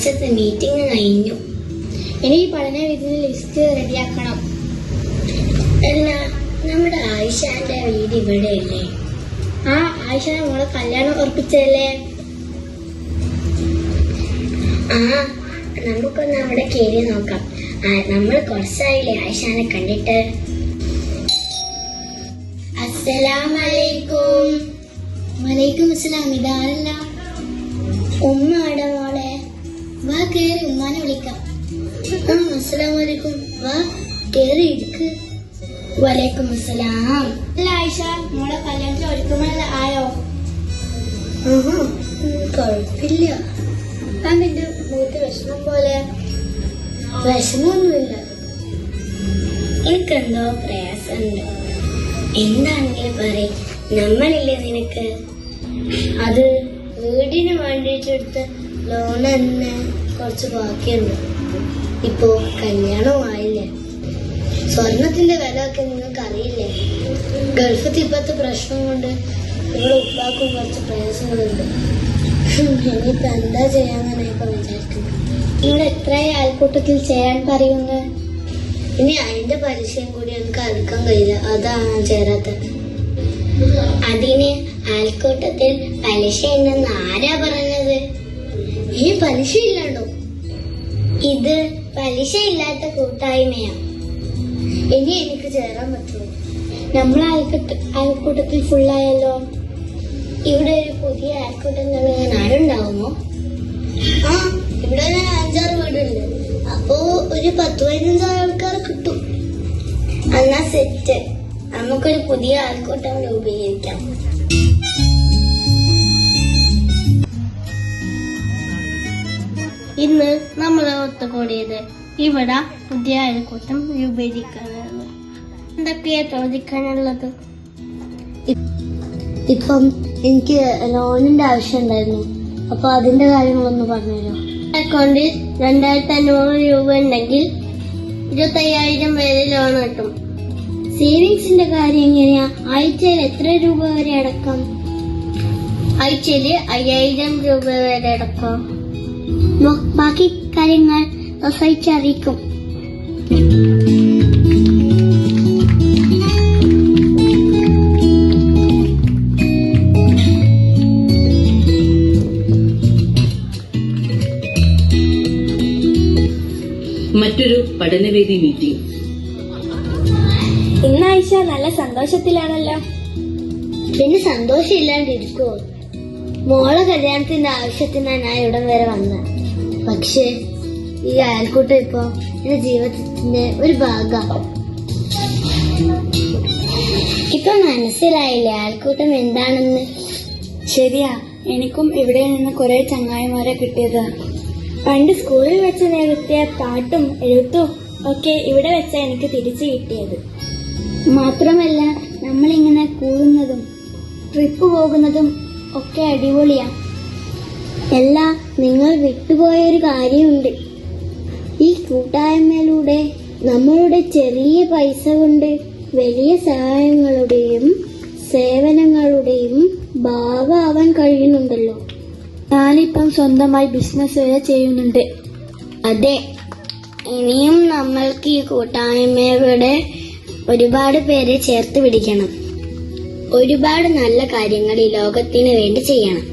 ആഴ്ചത്തെ മീറ്റിംഗ് കഴിഞ്ഞു. ഇനി പഠന വിധി ലിസ്റ്റ് റെഡിയാക്കണം. അല്ല, നമ്മുടെ ആയിഷാന്റെ വീട് ഇവിടെ അല്ലേ? ആ, ആയിഷാനെ മോളെ കല്യാണം ഉറപ്പിച്ചല്ലേ? ആ, നമുക്കൊന്ന് അവിടെ കയറി നോക്കാം. നമ്മൾ കുറച്ചായില്ലേ ആയിഷാനെ കണ്ടിട്ട്. അസ്സലാമലൈക്കും. വലൈക്കും അസ്സലാം. ഇതാരല്ല? ഉമ്മ അവിടെ മോളെ. വാ, കേറി ഉമ്മാനെ വിളിക്കാം. അസ്സലാമലൈക്കും. വാ, കേറി ഇരിക്ക്. വലൈക്കും അസ്സലാം. അല്ല ആയിഷ, മോളെ കല്യാണത്തിന് ഒരുക്കമല്ല ആയോ? കുഴപ്പില്ല. നിന്റെ മുഖത്ത് വിഷമം പോലെ. വിഷമൊന്നുമില്ല, എനിക്കെന്തോ പ്രയാസമുണ്ട്. എന്താണെങ്കിലും പറയും. നമ്മളില്ലേ നിനക്ക്? അത് വീടിന് വേണ്ടിയിട്ടെടുത്ത ലോൺ തന്നെ കുറച്ച് ബാക്കിയുണ്ട്. ഇപ്പോ കല്യാണവും ആയില്ലേ. സ്വർണത്തിന്റെ വില ഒക്കെ നിങ്ങൾക്ക് അറിയില്ലേ? ഗൾഫിൽ ഇപ്പോഴത്തെ പ്രശ്നം കൊണ്ട് ഇവിടെ ഉപ്പാക്കും കുറച്ച് പ്രയാസങ്ങളുണ്ട്. ഇനിയിപ്പോ എന്താ ചെയ്യാന്നാണ് ഇപ്പൊ വിചാരിക്കുന്നത്. നിങ്ങൾ എത്രയായി അയൽക്കൂട്ടത്തിൽ ചെയ്യാൻ പറയുന്നത്? ഇനി അതിന്റെ പലിശയും കൂടി എനിക്ക് അടക്കാൻ കഴിയില്ല. അതാണ് ചേരാത്തത്. അതിന് അയൽക്കൂട്ടത്തിൽ പലിശ ഉണ്ടെന്ന് ആരാ പറഞ്ഞത്? ഈ പലിശ ഇല്ലാണ്ടോ? ഇത് പലിശ ഇല്ലാത്ത കൂട്ടായ്മയാ. ഇനി എനിക്ക് ചേരാൻ പറ്റുമോ? നമ്മൾ അയൽക്കൂട്ടത്തിൽ ഫുള്ളായല്ലോ. ഇവിടെ ഒരു പുതിയ അയൽക്കൂട്ടം തുടങ്ങാൻ ആരുണ്ടാവുമോ? ആ, ഇവിടെ 5-6 വീടുണ്ട്. അപ്പോ ഒരു 10-15 ആൾക്കാർ കിട്ടും. എന്നാ സെറ്റ്. നമുക്കൊരു പുതിയ അയൽക്കൂട്ടം രൂപീകരിക്കാം. ഇന്ന് നമ്മൾ ഒത്തുകൂടിയത് ഇവിടെ പുതിയ അയൽക്കൂട്ടം രൂപീകരിക്കാനാണ്. എന്തൊക്കെയാ ചോദിക്കാനുള്ളത്? ഇപ്പം എനിക്ക് ലോണിന്റെ ആവശ്യം ഉണ്ടായിരുന്നു. അപ്പൊ അതിന്റെ കാര്യങ്ങളൊന്ന് പറഞ്ഞുതരോ? അക്കൗണ്ടിൽ 2500 രൂപ ഉണ്ടെങ്കിൽ 25,000 വരെ ലോൺ കിട്ടും. സേവിങ്സിന്റെ കാര്യം എങ്ങനെയാ? ആഴ്ചയിൽ എത്ര രൂപ വരെ അടക്കാം? ആഴ്ചയിൽ 5,000 രൂപ വരെ അടക്കാം. ബാക്കി കാര്യങ്ങൾ സൊസൈറ്റി അറിയിക്കും. മറ്റൊരു പഠനവേദി മീറ്റിംഗ്. ഇന്ന് ആയിഷ നല്ല സന്തോഷത്തിലാണല്ലോ. പിന്നെ സന്തോഷം ഇല്ലാണ്ടിരിക്കുവോ? മോളെ കല്യാണത്തിന്റെ ആവശ്യത്തിനാണ് ഞാൻ ഇവിടം വരെ വന്നത്. പക്ഷേ ഈ അയൽക്കൂട്ടം ഇപ്പൊ എന്റെ ജീവിതത്തിന്റെ ഒരു ഭാഗമാണ്. ഇപ്പൊ മനസ്സിലായില്ലേ അയൽക്കൂട്ടം എന്താണെന്ന്? ശരിയാ, എനിക്കും ഇവിടെ നിന്ന് കുറെ ചങ്ങായിമാരെ കിട്ടിയത്. പണ്ട് സ്കൂളിൽ വെച്ച് നേരത്തെ പാട്ടും എഴുത്തും ഒക്കെ ഇവിടെ വെച്ച എനിക്ക് തിരിച്ചു കിട്ടിയത്. മാത്രമല്ല നമ്മളിങ്ങനെ കൂടുന്നതും ട്രിപ്പ് പോകുന്നതും ഒക്കെ അടിപൊളിയാ. എല്ലാം നിങ്ങൾ വിട്ടുപോയൊരു കാര്യമുണ്ട്. ഈ കൂട്ടായ്മയിലൂടെ നമ്മളുടെ ചെറിയ പൈസ കൊണ്ട് വലിയ സഹായങ്ങളുടെയും സേവനങ്ങളുടെയും ഭാഗമാവാൻ കഴിയുന്നുണ്ടല്ലോ. ഞാനിപ്പം സ്വന്തമായി ബിസിനസ് വരെ ചെയ്യുന്നുണ്ട്. അതെ, ഇനിയും നമ്മൾക്ക് ഈ കൂട്ടായ്മയുടെ ഒരുപാട് പേരെ ചേർത്ത് പിടിക്കണം. ഒരുപാട് നല്ല കാര്യങ്ങൾ ഈ ലോകത്തിന് വേണ്ടി ചെയ്യണം.